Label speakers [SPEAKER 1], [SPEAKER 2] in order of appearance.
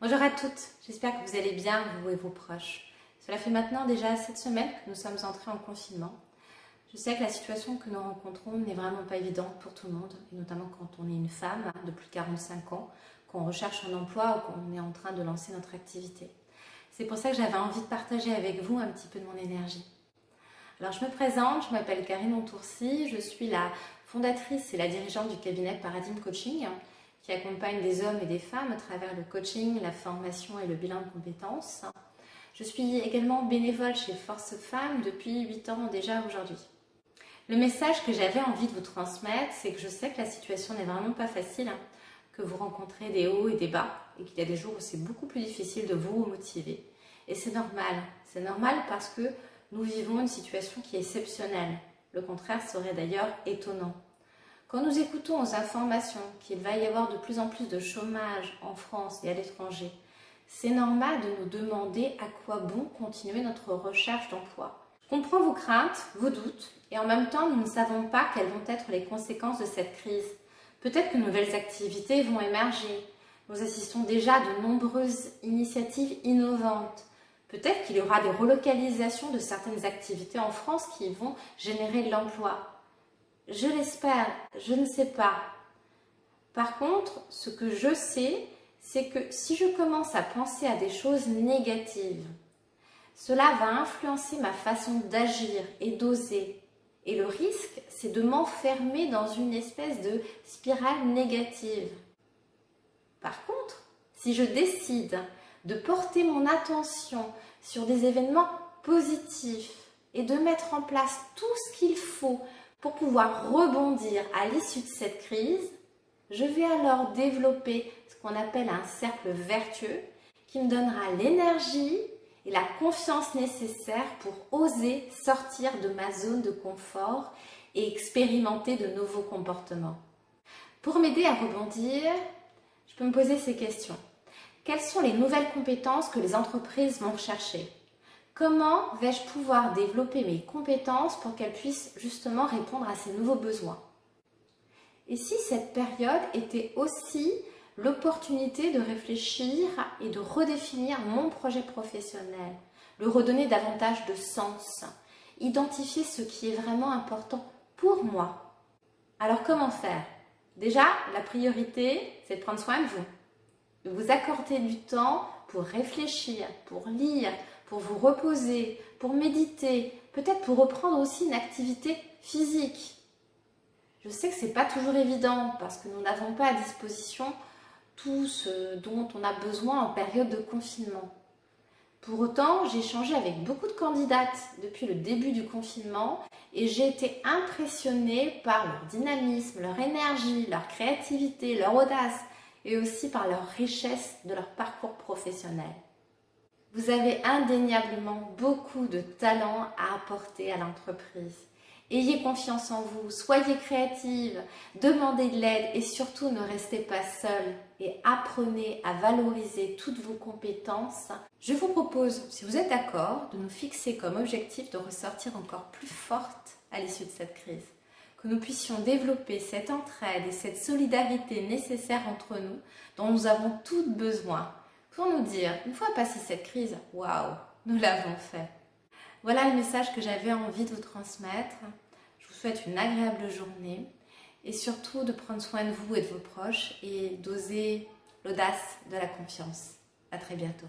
[SPEAKER 1] Bonjour à toutes, j'espère que vous allez bien, vous et vos proches. Cela fait maintenant déjà 7 semaines que nous sommes entrés en confinement. Je sais que la situation que nous rencontrons n'est vraiment pas évidente pour tout le monde, et notamment quand on est une femme de plus de 45 ans, qu'on recherche un emploi ou qu'on est en train de lancer notre activité. C'est pour ça que j'avais envie de partager avec vous un petit peu de mon énergie. Alors je me présente, je m'appelle Karine Ontoursi, je suis la fondatrice et la dirigeante du cabinet Paradigme Coaching, qui accompagne des hommes et des femmes à travers le coaching, la formation et le bilan de compétences. Je suis également bénévole chez Force Femmes depuis 8 ans déjà aujourd'hui. Le message que j'avais envie de vous transmettre, c'est que je sais que la situation n'est vraiment pas facile, que vous rencontrez des hauts et des bas, et qu'il y a des jours où c'est beaucoup plus difficile de vous motiver. Et c'est normal parce que nous vivons une situation qui est exceptionnelle. Le contraire serait d'ailleurs étonnant. Quand nous écoutons aux informations qu'il va y avoir de plus en plus de chômage en France et à l'étranger, c'est normal de nous demander à quoi bon continuer notre recherche d'emploi. Je comprends vos craintes, vos doutes, et en même temps, nous ne savons pas quelles vont être les conséquences de cette crise. Peut-être que de nouvelles activités vont émerger. Nous assistons déjà à de nombreuses initiatives innovantes. Peut-être qu'il y aura des relocalisations de certaines activités en France qui vont générer de l'emploi. Je l'espère, je ne sais pas. Par contre, ce que je sais, c'est que si je commence à penser à des choses négatives, cela va influencer ma façon d'agir et d'oser. Et le risque, c'est de m'enfermer dans une espèce de spirale négative. Par contre, si je décide de porter mon attention sur des événements positifs et de mettre en place tout ce qu'il faut pour pouvoir rebondir à l'issue de cette crise, je vais alors développer ce qu'on appelle un cercle vertueux qui me donnera l'énergie et la confiance nécessaire pour oser sortir de ma zone de confort et expérimenter de nouveaux comportements. Pour m'aider à rebondir, je peux me poser ces questions. Quelles sont les nouvelles compétences que les entreprises vont rechercher ? Comment vais-je pouvoir développer mes compétences pour qu'elles puissent justement répondre à ces nouveaux besoins ? Et si cette période était aussi l'opportunité de réfléchir et de redéfinir mon projet professionnel, le redonner davantage de sens, identifier ce qui est vraiment important pour moi. Alors comment faire ? Déjà, la priorité, c'est de prendre soin de vous. De vous accorder du temps pour réfléchir, pour lire, pour vous reposer, pour méditer, peut-être pour reprendre aussi une activité physique. Je sais que ce n'est pas toujours évident parce que nous n'avons pas à disposition tout ce dont on a besoin en période de confinement. Pour autant, j'ai échangé avec beaucoup de candidates depuis le début du confinement et j'ai été impressionnée par leur dynamisme, leur énergie, leur créativité, leur audace et aussi par leur richesse de leur parcours professionnel. Vous avez indéniablement beaucoup de talent à apporter à l'entreprise. Ayez confiance en vous, soyez créative, demandez de l'aide et surtout ne restez pas seul et apprenez à valoriser toutes vos compétences. Je vous propose, si vous êtes d'accord, de nous fixer comme objectif de ressortir encore plus forte à l'issue de cette crise. Que nous puissions développer cette entraide et cette solidarité nécessaire entre nous dont nous avons toutes besoin pour nous dire, une fois passée cette crise, waouh, nous l'avons fait. Voilà le message que j'avais envie de vous transmettre. Je vous souhaite une agréable journée et surtout de prendre soin de vous et de vos proches et d'oser l'audace de la confiance. À très bientôt.